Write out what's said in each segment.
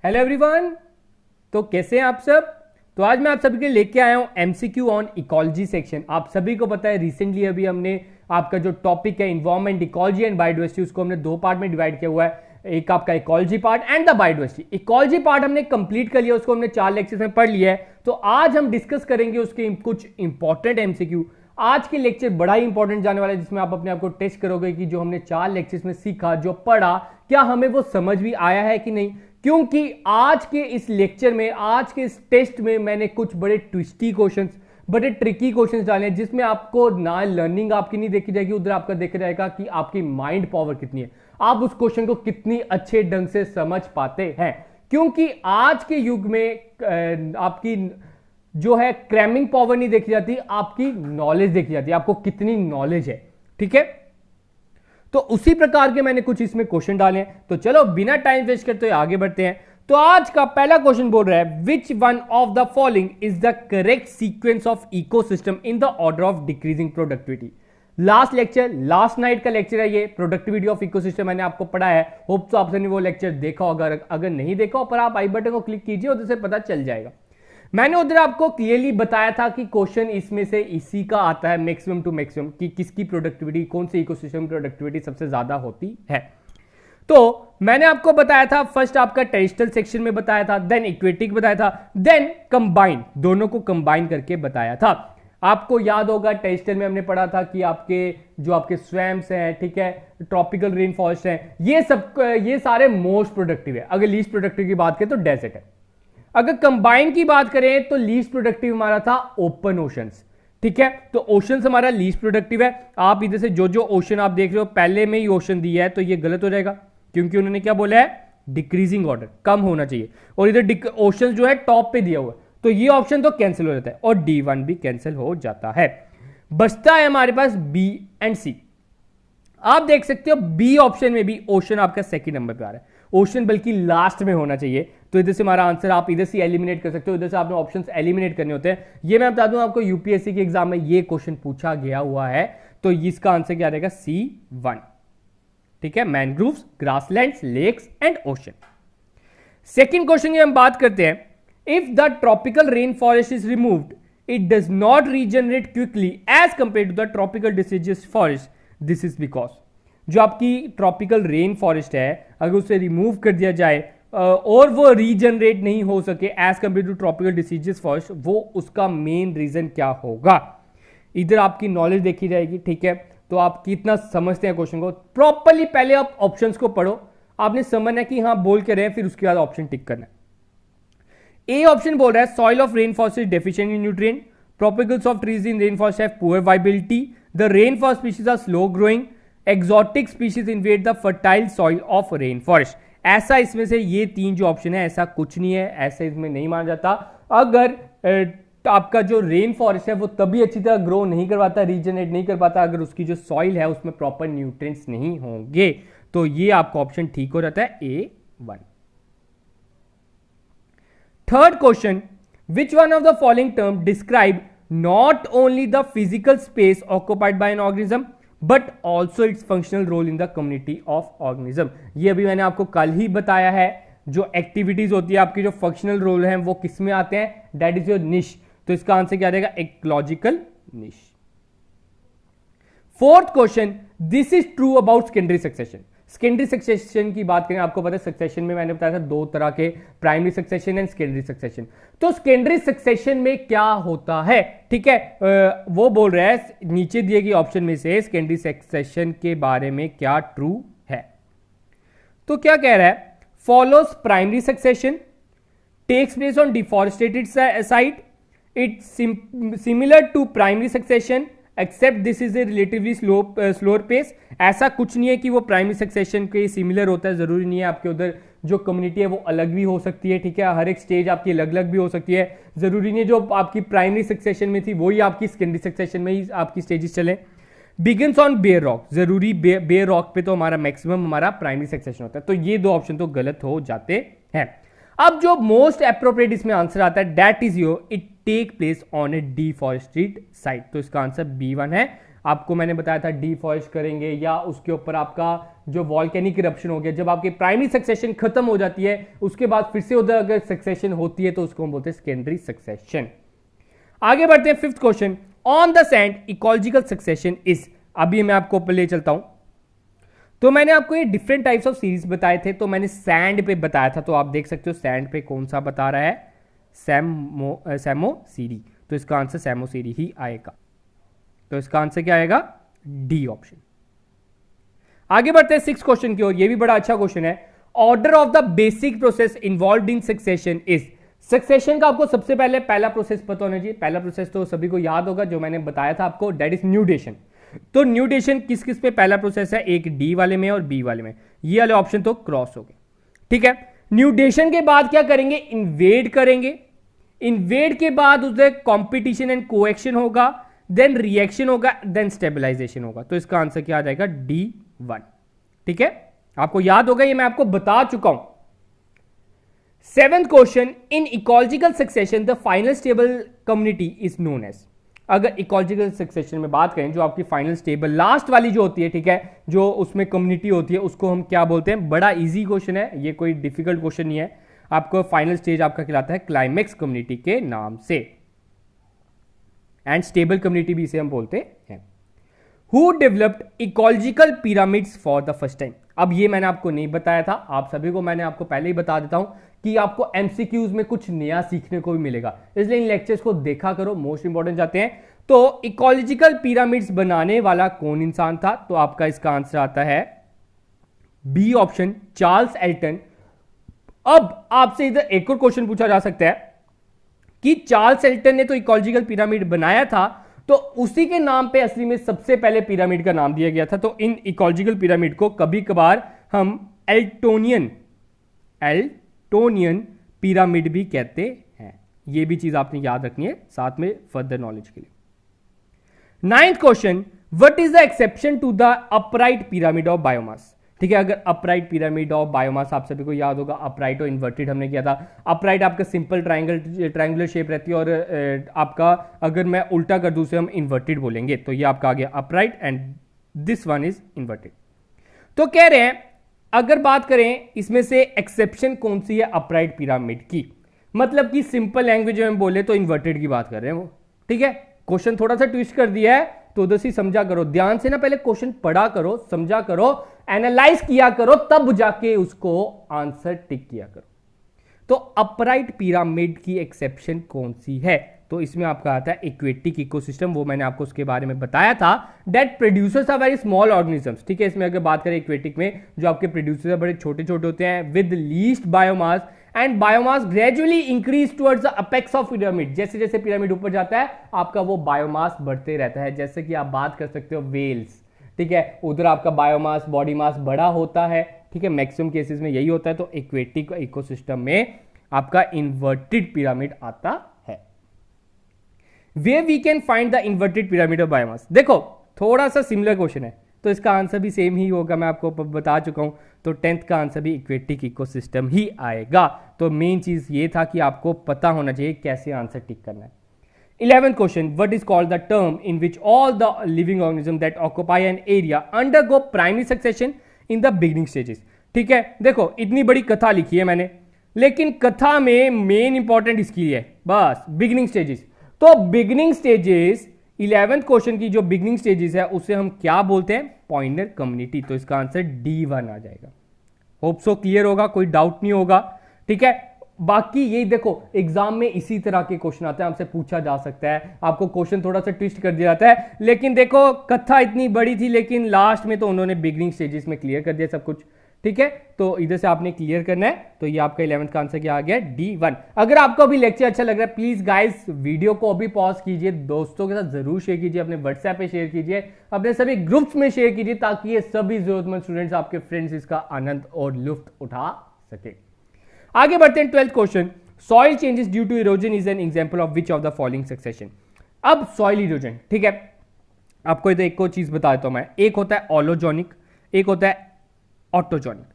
Hello everyone. तो कैसे हैं आप सब। तो आज मैं आप सभी के लिए लेके आया हूं एमसीक्यू ऑन इकोलॉजी सेक्शन। आप सभी को पता है रिसेंटली अभी हमने आपका जो टॉपिक है इन्वायरमेंट, इकोलॉजी एंड बायोडाइवर्सिटी, उसको हमने दो पार्ट में डिवाइड किया हुआ है। एक आपका ecology part and the biodiversity. Ecology part हमने कंप्लीट कर लिया, उसको हमने 4 लेक्चर्स में पढ़ लिया है। तो आज हम डिस्कस करेंगे उसके कुछ इंपॉर्टेंट एमसीक्यू। आज के लेक्चर बड़ा ही इंपॉर्टेंट जाने वाला है, जिसमें आप अपने आप को टेस्ट करोगे कि जो हमने 4 लेक्चर्स में सीखा, जो पढ़ा, क्या हमें वो समझ भी आया है कि नहीं। क्योंकि आज के इस लेक्चर में, आज के इस टेस्ट में मैंने कुछ बड़े ट्विस्टी क्वेश्चंस, बड़े ट्रिकी क्वेश्चंस डाले हैं, जिसमें आपको ना लर्निंग आपकी नहीं देखी जाएगी, उधर आपका देखा जाएगा कि आपकी माइंड पावर कितनी है, आप उस क्वेश्चन को कितनी अच्छे ढंग से समझ पाते हैं। क्योंकि आज के युग में आपकी जो है क्रैमिंग पावर नहीं देखी जाती, आपकी नॉलेज देखी जाती है, आपको कितनी नॉलेज है। ठीक है, तो उसी प्रकार के मैंने कुछ इसमें क्वेश्चन डाले हैं। तो चलो बिना टाइम वेस्ट करते हुए आगे बढ़ते हैं। तो आज का पहला क्वेश्चन बोल रहा है, विच one of the following is the correct sequence of ecosystem in the order of decreasing productivity. Last lecture, last night का लेक्चर है ये, प्रोडक्टिविटी ऑफ इकोसिस्टम मैंने आपको पढ़ा है। होप तो आपने वो लेक्चर देखा होगा, अगर नहीं देखा हो पर आप आई बटन को क्लिक कीजिए, उधर से पता चल जाएगा। मैंने उधर आपको क्लियरली बताया था कि क्वेश्चन इसमें से इसी का आता है, मैक्सिमम टू मैक्सिमम, कि किसकी प्रोडक्टिविटी, कौन से इकोसिस्टम की प्रोडक्टिविटी सबसे ज्यादा होती है। तो मैंने आपको बताया था, फर्स्ट आपका टेरेस्ट्रियल सेक्शन में बताया था, देन इक्वेटिक बताया था, देन कंबाइन, दोनों को कंबाइन करके बताया था। आपको याद होगा टेरेस्ट्रियल में हमने पढ़ा था कि आपके स्वैम्प्स हैं, ठीक है, ट्रॉपिकल रेन फॉरेस्ट हैं, ये सारे मोस्ट प्रोडक्टिव है। अगर लीस्ट प्रोडक्टिव की बात करें तो डेजर्ट है। अगर कंबाइन की बात करें तो लीस्ट प्रोडक्टिव हमारा था ओपन ओशंस। ठीक है, तो ओशंस हमारा लीस्ट प्रोडक्टिव है। आप इधर से जो ओशन आप देख रहे हो पहले में ही ओशन दिया है, तो ये गलत हो जाएगा, क्योंकि उन्होंने क्या बोला है, डिक्रीजिंग ऑर्डर, कम होना चाहिए। और इधर ओशन जो है टॉप पे दिया हुआ है, तो ये ऑप्शन तो कैंसिल हो जाता है और D1 भी कैंसिल हो जाता है। बचता है हमारे पास B एंड C। आप देख सकते हो बी ऑप्शन में भी ओशन आपका सेकंड नंबर पे आ रहा है, ओशन बल्कि लास्ट में होना चाहिए। तो इधर से हमारा आंसर आप इधर से एलिमिनेट कर सकते हो, इधर से आपने ऑप्शंस एलिमिनेट करने होते हैं। ये मैं बता दूं आपको, यूपीएससी के एग्जाम में ये क्वेश्चन पूछा गया हुआ है। तो इसका आंसर क्या रहेगा, C1। ठीक है, mangroves, grasslands, lakes and ocean. Second question की हम बात करते हैं, if the tropical rain forest is removed it does not regenerate quickly as compare to the tropical deciduous forest, this is because. जो आपकी ट्रॉपिकल रेन फॉरेस्ट है, अगर उसे रिमूव कर दिया जाए और वो रीजनरेट नहीं हो सके as compare to tropical deciduous forest, वो उसका मेन रीजन क्या होगा। इधर आपकी नॉलेज देखी जाएगी। ठीक है, तो आप कितना समझते हैं क्वेश्चन को प्रॉपरली, पहले आप ऑप्शंस को पढ़ो, आपने समझना है कि हाँ बोल के रहे, फिर उसके बाद ऑप्शन टिक करना है। ए ऑप्शन बोल रहा है, soil of rain forest is deficient in nutrient, tropicals of trees in rain forest have poor viability, the rain forest species are slow growing, exotic species invade the fertile soil of rain forest. ऐसा इसमें से ये 3 जो option है, ऐसा कुछ नहीं है, ऐसा इसमें नहीं माना जाता। अगर आपका जो रेन फॉरेस्ट है वो तभी अच्छी तरह ग्रो नहीं कर पाता, रीजनरेट नहीं कर पाता, अगर उसकी जो सॉइल है उसमें प्रॉपर न्यूट्रिएंट्स नहीं होंगे। तो ये आपका ऑप्शन ठीक हो जाता है, A1। Third question, which one of the following term describe not only the physical space occupied by an organism but also its functional role in the community of organism. ये अभी मैंने आपको कल ही बताया है, जो एक्टिविटीज होती है आपकी, जो फंक्शनल रोल है वो किस में आते हैं, दैट इज योर निश। तो इसका आंसर क्या रहेगा, इकोलॉजिकल निश। Fourth question, this is true about secondary succession. Secondary succession की बात करें, आपको पता है सक्सेशन में मैंने बताया था 2 तरह के, primary succession and secondary succession. तो सेकेंडरी सक्सेशन में क्या होता है, ठीक है, वो बोल रहा है नीचे दिए गए ऑप्शन में से सेकेंडरी सक्सेशन के बारे में क्या ट्रू है। तो क्या कह रहा है, follows primary succession, takes place on deforestated site, it's similar to primary succession except this is a relatively slower pace. ऐसा कुछ नहीं है कि वो प्राइमरी सक्सेशन के सिमिलर होता है, जरूरी नहीं है। आपके उधर जो कम्युनिटी है वो अलग भी हो सकती है। ठीक है, हर एक स्टेज आपकी अलग अलग भी हो सकती है, जरूरी नहीं है जो आपकी प्राइमरी सक्सेशन में थी वही आपकी सेकेंडरी सक्सेशन में ही आपकी स्टेजेस चले। बिगिंस ऑन बेयर रॉक, जरूरी बेयर रॉक पे तो हमारा मैक्सिमम हमारा प्राइमरी सक्सेशन होता है। तो ये 2 ऑप्शन तो गलत हो जाते हैं। अब जो मोस्ट एप्रोप्रिएट इसमें आंसर आता है, that is your, it take place on a deforested site. तो इसका आंसर B1 है, आपको मैंने बताया था डिफॉरेस्ट करेंगे, या उसके ऊपर आपका जो वॉल्केनिक इरप्शन हो गया, जब आपकी प्राइमरी सक्सेशन खत्म हो जाती है उसके बाद फिर से उधर अगर सक्सेशन होती है तो उसको हम बोलते हैं सेकेंडरी सक्सेशन। आगे बढ़ते हैं fifth question, on the sand ecological succession is. अभी मैं आपको ऊपर ले चलता हूं, तो मैंने आपको ये डिफरेंट टाइप्स ऑफ सीरीज बताए थे, तो मैंने सैंड पे बताया था, तो आप देख सकते हो सैंड पे कौन सा बता रहा है, सैमोसीरी, तो इसका आंसर सैमोसीरी ही आएगा। तो इसका आंसर क्या आएगा, डी ऑप्शन। आगे बढ़ते हैं सिक्स क्वेश्चन की ओर, ये भी बड़ा अच्छा क्वेश्चन है। Order of the basic process involve in succession is. Succession का आपको सबसे पहले पहला प्रोसेस पता होना चाहिए। पहला प्रोसेस तो सभी को याद होगा, जो मैंने बताया था आपको, दैट इज न्यूडेशन। तो न्यूडेशन किस किस पे पहला प्रोसेस है, एक डी वाले में और बी वाले में, ये वाले ऑप्शन तो क्रॉस हो गए, ठीक है। न्यूडेशन के बाद क्या करेंगे, इन्वेड करेंगे, इन्वेड के बाद उससे कॉम्पिटिशन एंड कोएक्शन होगा, देन रिएक्शन होगा, देन स्टेबलाइजेशन होगा। तो इसका आंसर क्या आ जाएगा, D1, ठीक है। आपको याद होगा, ये मैं आपको बता चुका हूं। Seventh question, in ecological succession the final stable community is known as. अगर इकोलॉजिकल सक्सेशन में बात करें, जो आपकी फाइनल स्टेबल लास्ट वाली जो होती है, ठीक है, जो उसमें कम्युनिटी होती है, उसको हम क्या बोलते हैं। बड़ा इजी क्वेश्चन है ये, कोई डिफिकल्ट क्वेश्चन नहीं है। आपको फाइनल स्टेज आपका कहलाता है क्लाइमेक्स कम्युनिटी के नाम से, एंड स्टेबल कम्युनिटी भी इसे हम बोलते हैं। Who developed ecological pyramids for the first time. अब ये मैंने आपको नहीं बताया था, आप सभी को मैंने आपको पहले ही बता देता हूं कि आपको एमसीक्यूज में कुछ नया सीखने को भी मिलेगा, इसलिए इन लेक्चर्स को देखा करो, मोस्ट इंपॉर्टेंट जाते हैं। तो इकोलॉजिकल पिरामिड्स बनाने वाला कौन इंसान था, तो आपका इसका आंसर आता है बी ऑप्शन, चार्ल्स एल्टन। अब आपसे इधर एक और क्वेश्चन पूछा जा सकता है कि चार्ल्स एल्टन ने तो इकोलॉजिकल पिरामिड बनाया था, तो उसी के नाम पे असली में सबसे पहले पिरामिड का नाम दिया गया था। तो इन इकोलॉजिकल पिरामिड को कभी कभार हम एल्टोनियन पिरामिड भी कहते हैं। यह भी चीज आपने याद रखनी है साथ में फर्दर नॉलेज के लिए। Ninth question, what is the exception to the upright pyramid of biomass. ठीक है, अगर अपराइट पिरामिड ऑफ बायोमास आप सभी को याद होगा, अपराइट और इन्वर्टेड हमने किया था। अपराइट आपका सिंपल ट्रायंगुलर शेप रहती है, और आपका अगर मैं उल्टा कर दूं उसे हम इन्वर्टेड बोलेंगे। तो ये आपका आ गया upright and this one is inverted. तो कह रहे हैं अगर बात करें इसमें से एक्सेप्शन कौन सी है अपराइट पिरामिड की, मतलब कि सिंपल लैंग्वेज में बोले तो इन्वर्टेड की बात कर रहे हैं वो, ठीक है। क्वेश्चन थोड़ा सा ट्विस्ट कर दिया है, तो उधर से समझा करो, ध्यान से ना, पहले क्वेश्चन पढ़ा करो, समझा करो, एनालाइज किया करो, तब जाके उसको आंसर टिक किया करो। तो अपराइट पिरामिड की एक्सेप्शन कौन सी है, तो इसमें आपका आता है एक्वेटिक इकोसिस्टम, वो मैंने आपको उसके बारे में बताया था, that producers are very small organisms. ठीक है, इसमें अगर बात करें एक्वेटिक में, जो आपके प्रोड्यूसर्स बड़े छोटे छोटे होते हैं, with least biomass, and biomass gradually increase towards the apex of pyramid. जैसे जैसे पिरामिड ऊपर जाता है आपका वो बायोमास बढ़ते रहता है। जैसे कि आप बात कर सकते हो वेल्स, ठीक है, उधर आपका बायोमास बॉडी मास बड़ा होता है, ठीक है, मैक्सिमम केसेस में यही होता है। तो एक्वेटिक इकोसिस्टम में आपका इन्वर्टेड पिरामिड आता है। Way we can find the inverted pyramid of biomass. देखो थोड़ा सा सिमिलर क्वेश्चन है, तो इसका आंसर भी सेम ही होगा, मैं आपको बता चुका हूं। तो 10th का आंसर भी इक्वेटिक इकोसिस्टम ही आएगा। तो मेन चीज ये था कि आपको पता होना चाहिए कैसे आंसर टिक करना है। 11th question, what is called the term in which all the living organism that occupy an area undergo primary succession in the beginning stages. ठीक है, देखो इतनी बड़ी कथा लिखी है मैंने, लेकिन कथा में मेन इंपॉर्टेंट इसकी है बस बिगिनिंग स्टेजेस। तो बिगिनिंग स्टेजेस 11th क्वेश्चन की जो बिगिनिंग स्टेजेस है उसे हम क्या बोलते हैं, पॉइंटर कम्युनिटी। तो इसका आंसर D1 आ जाएगा। होप सो क्लियर होगा, कोई डाउट नहीं होगा, ठीक है। बाकी ये देखो एग्जाम में इसी तरह के क्वेश्चन आते हैं, आपसे पूछा जा सकता है, आपको क्वेश्चन थोड़ा सा ट्विस्ट कर दिया जाता है, लेकिन देखो कथा इतनी बड़ी थी, लेकिन लास्ट में तो उन्होंने बिगिनिंग स्टेजेस में क्लियर कर दिया सब कुछ, ठीक है। तो इधर से आपने क्लियर करना है। तो ये आपका 11th का आंसर क्या आ गया, D1। अगर आपको अभी लेक्चर अच्छा लग रहा है, प्लीज गाइस वीडियो को अभी पॉज कीजिए, दोस्तों के साथ जरूर शेयर कीजिए, अपने व्हाट्सएप पे शेयर कीजिए, अपने सभी ग्रुप्स में शेयर कीजिए, ताकि ये सभी जरूरतमंद स्टूडेंट्स, आपके फ्रेंड्स इसका आनंद और लुत्फ उठा सके। आगे बढ़ते हैं 12th question, soil changes due to erosion is an example of which of the following succession. अब सॉइल इरोजन, ठीक है, आपको इधर एक और चीज बता देता हूं मैं, एक होता है ऑलोजोनिक, एक होता है autogenic.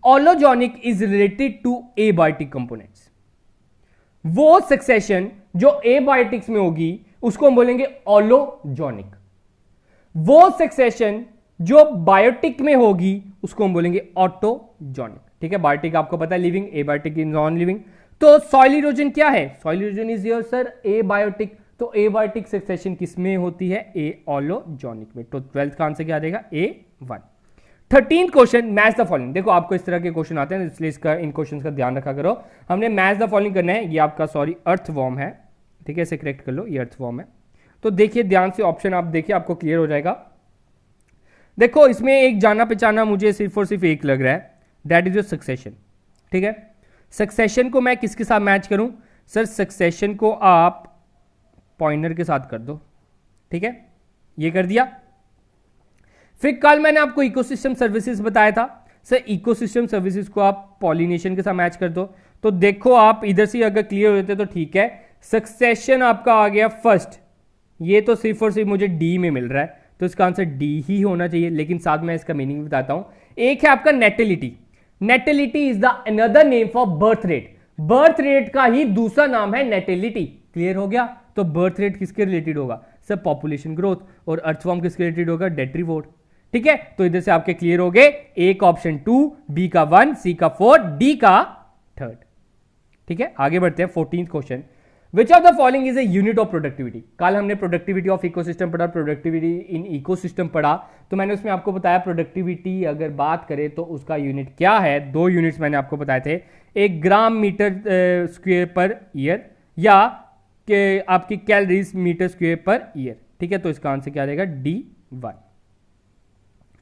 Allogenic is related to abiotic components. वो सक्सेशन जो एबायोटिक्स में होगी उसको हम बोलेंगे ऑलोजोनिक। वो सक्सेशन जो बायोटिक में होगी उसको हम बोलेंगे ऑटोजॉनिक। ठीक है, बायोटिक आपको पता है living, abiotic is non living. तो सॉइल इरोजन क्या है? Soil erosion is your sir abiotic. तो एबायोटिक सक्सेशन किसमें होती है? एऑलोजॉनिक में। तो 12th का आंसर क्या आ जाएगा? A1। 13th question, match the following. देखो आपको इस तरह के क्वेश्चन आते हैं, इसलिए इसका इन क्वेश्चन का ध्यान रखा करो। हमने मैच द फॉलोइंग करना है। ये आपका सॉरी अर्थवॉर्म है, ठीक है, इसे करेक्ट कर लो, ये अर्थवॉर्म है। तो देखिए ध्यान से ऑप्शन आप देखिए, आपको क्लियर हो जाएगा। देखो इसमें एक जाना पहचाना मुझे सिर्फ और सिर्फ एक लग रहा है, दैट इज योर सक्सेशन। ठीक है, सक्सेशन को मैं किसके साथ मैच करूं? सर सक्सेशन को आप पॉइंटर के साथ कर दो। ठीक है, ये कर दिया। फिर कल मैंने आपको इकोसिस्टम सर्विसेज बताया था, सर इकोसिस्टम सर्विसेज को आप पॉलिनेशन के साथ मैच कर दो। तो देखो आप इधर से अगर क्लियर हो जाते तो ठीक है। सक्सेशन आपका आ गया फर्स्ट, ये तो सिर्फ और सिर्फ मुझे डी में मिल रहा है, तो इसका आंसर डी ही होना चाहिए। लेकिन साथ में इसका मीनिंग बताता हूं। एक है आपका natality. Natality is the another name for birth rate. Birth rate का ही दूसरा नाम है नेटिलिटी। क्लियर हो गया? तो बर्थ रेट किसके रिलेटेड होगा? Sir population growth. और अर्थवॉर्म किसके रिलेटेड होगा? Detritivore. ठीक है, तो इधर से आपके क्लियर हो गए। ए का ऑप्शन 2, बी का 1, सी का 4, डी का 3। ठीक है, आगे बढ़ते हैं। 14th question, which of the following is a unit of productivity. कल हमने प्रोडक्टिविटी ऑफ इकोसिस्टम पढ़ा, प्रोडक्टिविटी इन इकोसिस्टम पढ़ा, तो मैंने उसमें आपको बताया प्रोडक्टिविटी अगर बात करें तो उसका यूनिट क्या है। 2 यूनिट्स मैंने आपको बताए थे, एक gram metre square per year या कि आपकी calories metre square per year. ठीक है, तो इसका आंसर क्या रहेगा? D1।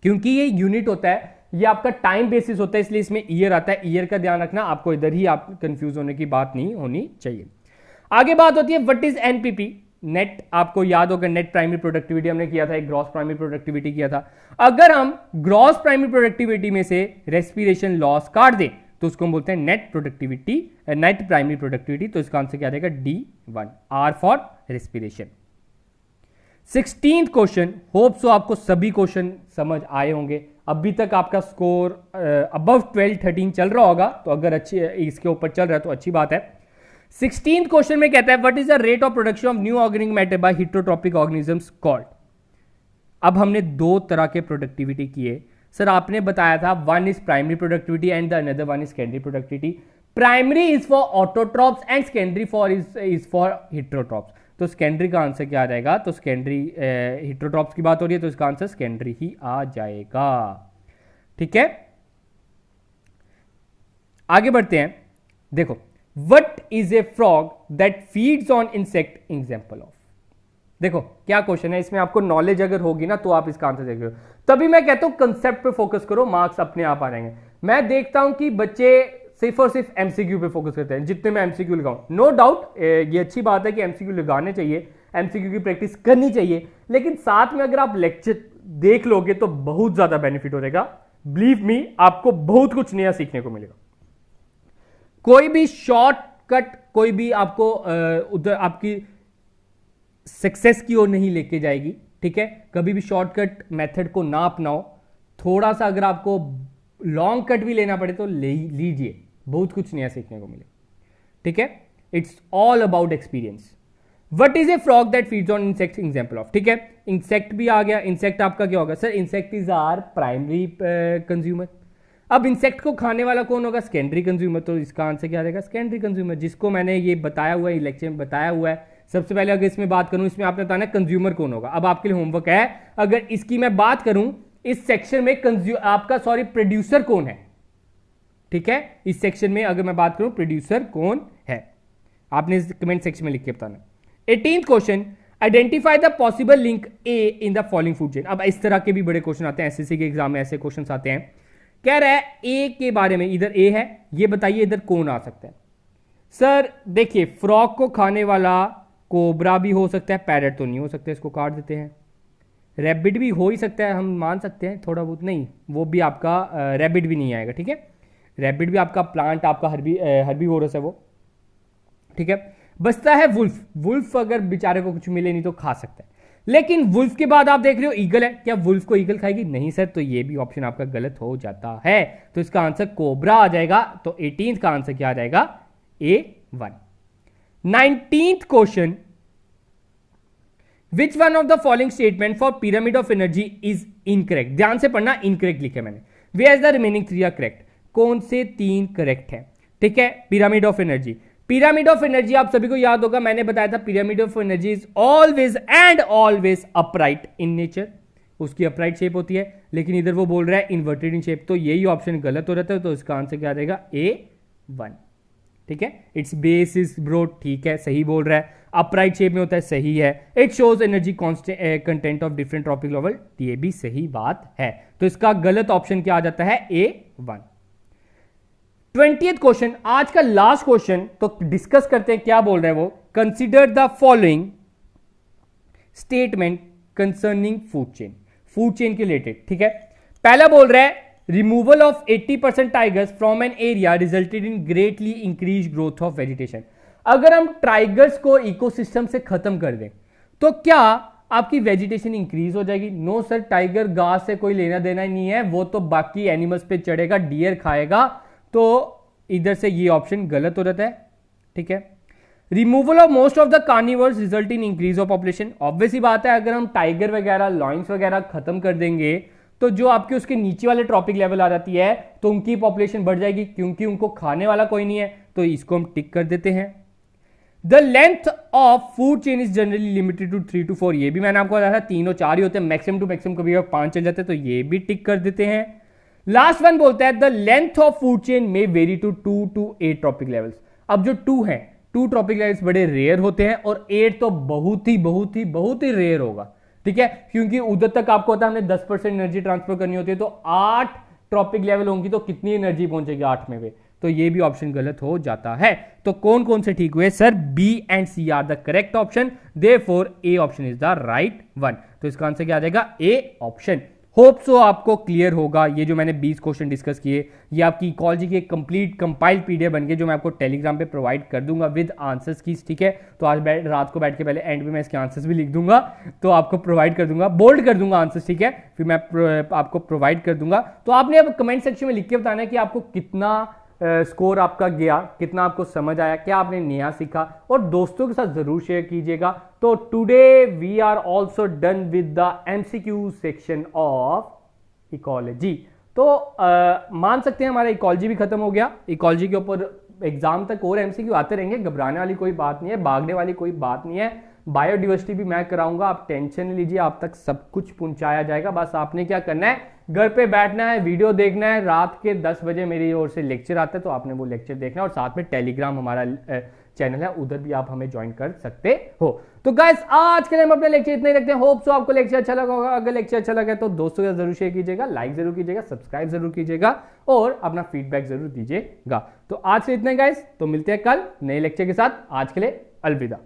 क्योंकि ये यूनिट होता है, ये आपका टाइम बेसिस होता है, इसलिए इसमें ईयर आता है। ईयर का ध्यान रखना, आपको इधर ही आप कंफ्यूज होने की बात नहीं होनी चाहिए। आगे बात होती है व्हाट इज एनपीपी। नेट आपको याद होगा, नेट प्राइमरी प्रोडक्टिविटी हमने किया था, एक ग्रॉस प्राइमरी प्रोडक्टिविटी किया था। अगर हम ग्रॉस प्राइमरी प्रोडक्टिविटी में से रेस्पिरेशन लॉस काट दें तो उसको हम बोलते हैं net productivity, net primary productivity. तो इसका आंसर क्या रहेगा? D1, R for respiration. 16th question, hope so आपको सभी क्वेश्चन समझ आए होंगे। अभी तक आपका स्कोर अबव 12-13 चल रहा होगा, तो अगर अच्छी इसके ऊपर चल रहा है तो अच्छी बात है। 16th क्वेश्चन में कहता है what is the rate of production of new organic matter bye heterotrophic organisms called. अब हमने 2 तरह के प्रोडक्टिविटी किए। सर आपने बताया था one is primary productivity and the another one is secondary productivity. Primary is for autotrophs and secondary for is for heterotrophs. तो secondary का आंसर क्या आ जाएगा? तो सेकेंडरी, हेटेरोट्रॉप्स की बात हो रही है तो इसका आंसर सेकेंडरी ही आ जाएगा। ठीक है, आगे बढ़ते हैं। देखो what is a frog that feeds on insect, example of. देखो क्या क्वेश्चन है, इसमें आपको नॉलेज अगर होगी ना तो आप इसका आंसर देख रहे हो। तभी मैं कहता हूं कंसेप्ट पे फोकस करो, मार्क्स अपने आप आ जाएंगे। मैं देखता हूं कि बच्चे सिर्फ और सिर्फ एमसीक्यू पे फोकस करते हैं, जितने मैं एमसीक्यू लगाऊं। नो डाउट ये अच्छी बात है कि एमसीक्यू लगाने चाहिए, एमसीक्यू की प्रैक्टिस करनी चाहिए, लेकिन साथ में अगर आप लेक्चर देख लोगे तो बहुत ज्यादा बेनिफिट हो जाएगा। बिलीव मी, आपको बहुत कुछ नया सीखने को मिलेगा। कोई भी शॉर्टकट, कोई भी आपको उधर आपकी सक्सेस की ओर नहीं लेके जाएगी। ठीक है, कभी भी शॉर्टकट मेथड को ना अपनाओ। थोड़ा सा अगर आपको लॉन्ग कट भी लेना पड़े तो लीजिए, बहुत कुछ नया सीखने को मिले। ठीक है, it's all about experience. What is a frog that feeds on insect, example of. ठीक है, इंसेक्ट भी आ गया। इंसेक्ट आपका क्या होगा? Sir insect is are primary consumer. अब इंसेक्ट को खाने वाला कौन होगा? Secondary consumer. तो इसका आंसर क्या रहेगा? सेकेंडरी कंज्यूमर, जिसको मैंने ये बताया हुआ है, लेक्चर में बताया हुआ है। सबसे पहले अगर इसमें बात करूं, इसमें आपने बताना कंज्यूमर कौन होगा। अब आपके लिए होमवर्क है, अगर इसकी मैं बात करूं इस सेक्शन में आपका प्रोड्यूसर कौन है। ठीक है, इस सेक्शन में अगर मैं बात करूं प्रोड्यूसर कौन है, आपने इस कमेंट सेक्शन में लिख के बताना। 18th question, identify the possible link A in the following food chain. अब इस तरह के भी बड़े क्वेश्चन आते हैं, एसएससी के एग्जाम में ऐसे क्वेश्चन आते हैं। कह रहा है ए के बारे में, इधर ए है, ये बताइए इधर कौन आ सकता है। सर देखिए, फ्रॉग को खाने वाला कोबरा भी हो सकता है, पैरट तो नहीं हो सकता, इसको काट देते हैं। रैबिट भी हो ही सकता है, हम मान सकते हैं थोड़ा बहुत, नहीं वो भी आपका रैबिट भी नहीं आएगा। ठीक है, रैबिट भी आपका प्लांट, आपका हर्बीवोरस है वो। ठीक है, बचता है वुल्फ। वुल्फ अगर बेचारे को कुछ मिले नहीं तो खा सकता है, लेकिन वुल्फ के बाद आप देख रहे हो ईगल है, क्या वुल्फ को ईगल खाएगी? नहीं सर, तो ये भी ऑप्शन आपका गलत हो जाता है। तो इसका आंसर कोबरा आ जाएगा। तो 18th का आंसर क्या आ जाएगा? A1। 19th question, which one of the following statement for pyramid of energy is incorrect, ध्यान से पढ़ना, इनकरेक्ट लिखे मैंने, where the remaining 3 are correct, कौन से 3 करेक्ट है, ठीक है। Pyramid of energy, pyramid of energy आप सभी को याद होगा, मैंने बताया था pyramid of energy is always and always upright in nature, उसकी अपराइट शेप होती है, लेकिन इधर वो बोल रहा है इन्वर्टेड इन शेप, तो यही ऑप्शन गलत हो रहता है, तो इसका आंसर क्या रहेगा A1, ठीक है। इट्स बेस इज ब्रॉड, ठीक है, सही बोल रहा है, अपराइट शेप में होता है, सही है, it shows energy content of different trophic level, ये भी सही बात है, तो इसका गलत ऑप्शन क्या आ जाता है A1। 20th क्वेश्चन, आज का लास्ट क्वेश्चन, तो डिस्कस करते हैं क्या बोल रहे हैं वो। Consider the following statement concerning food chain, food chain के रिलेटेड, ठीक है। पहला बोल रहा है removal of 80% tigers from an area resulted in greatly increase growth of vegetation. अगर हम टाइगर्स को इकोसिस्टम से खत्म कर दें तो क्या आपकी वेजिटेशन इंक्रीज हो जाएगी? नो सर, टाइगर घास से कोई लेना देना ही नहीं है, वो तो बाकी एनिमल्स पे चढ़ेगा, डियर खाएगा, तो इधर से ये ऑप्शन गलत हो जाता है, ठीक है। Removal of most of the carnivores result in increase of population, obviously बात है, अगर हम टाइगर वगैरह लॉयंस वगैरह खत्म कर देंगे तो जो आपके उसके नीचे वाले ट्रॉपिक लेवल आ जाती है तो उनकी पॉपुलेशन बढ़ जाएगी, क्योंकि उनको खाने वाला कोई नहीं है, तो इसको हम टिक कर देते हैं। The length of food chain is generally limited to 3 to 4, ये भी मैंने आपको बताया था 3 और 4 ही होते हैं, मैक्सिमम टू मैक्सिमम कभी 5 चल जाते हैं, तो ये भी टिक कर देते हैं। लास्ट वन बोलता है the length of food chain में vary to 2 to 8 trophic levels. अब जो 2 है, 2 ट्रॉपिक लेवल्स बड़े रेयर होते हैं और 8 तो बहुत ही रेयर होगा, ठीक है, क्योंकि उधर तक आपको होता है हमने 10% एनर्जी ट्रांसफर करनी होती है, तो 8 ट्रॉपिक लेवल होंगी तो कितनी एनर्जी पहुंचेगी 8 में वे, तो ये भी ऑप्शन गलत हो जाता है। तो कौन कौन से ठीक हुए sir? B and C are the correct option, therefore A option is the right one, तो इसका आंसर क्या आ जाएगा? A option. होप सो आपको क्लियर होगा, ये जो मैंने 20 क्वेश्चन डिस्कस किए ये आपकी इकोलॉजी के कंप्लीट कंपाइल्ड पीडीएफ बन के जो मैं आपको टेलीग्राम पे प्रोवाइड कर दूंगा विद आंसर्स की, ठीक है। तो आज रात को बैठ के पहले एंड में मैं इसके आंसर्स भी लिख दूंगा, तो आपको प्रोवाइड कर दूंगा, बोल्ड कर दूंगा आंसर्स, ठीक है, फिर मैं आपको प्रोवाइड कर दूंगा। तो आपने अब कमेंट सेक्शन में लिख के बताना है कि आपको कितना स्कोर आपका गया, कितना आपको समझ आया, क्या आपने नया सीखा, और दोस्तों के साथ जरूर शेयर कीजिएगा। तो today we are also done with the MCQ section of ecology. तो मान सकते हैं हमारा इकोलॉजी भी खत्म हो गया। इकोलॉजी के ऊपर एग्जाम तक और एमसीक्यू आते रहेंगे, घबराने वाली कोई बात नहीं है, भागने वाली कोई बात नहीं है। बायोडाइवर्सिटी भी मैं कराऊंगा, आप टेंशन नहीं लीजिए, आप तक सब कुछ पहुंचाया जाएगा। बस आपने क्या करना है, घर पे बैठना है, वीडियो देखना है, रात के 10 बजे मेरी ओर से लेक्चर आता है, तो आपने वो लेक्चर देखना है, और साथ में टेलीग्राम हमारा चैनल है, उधर भी आप हमें ज्वाइन कर सकते हो। तो गाइस आज के लिए हम अपने लेक्चर इतना ही रखते हैं। होप सो आपको लेक्चर अच्छा लगा होगा। अगर लेक्चर अच्छा लगा तो दोस्तों के साथ जरूर शेयर कीजिएगा, लाइक जरूर कीजिएगा, सब्सक्राइब जरूर कीजिएगा, और अपना फीडबैक जरूर दीजिएगा। तो आज से इतना गाइस, तो मिलते हैं कल नए लेक्चर के साथ। आज के लिए अलविदा।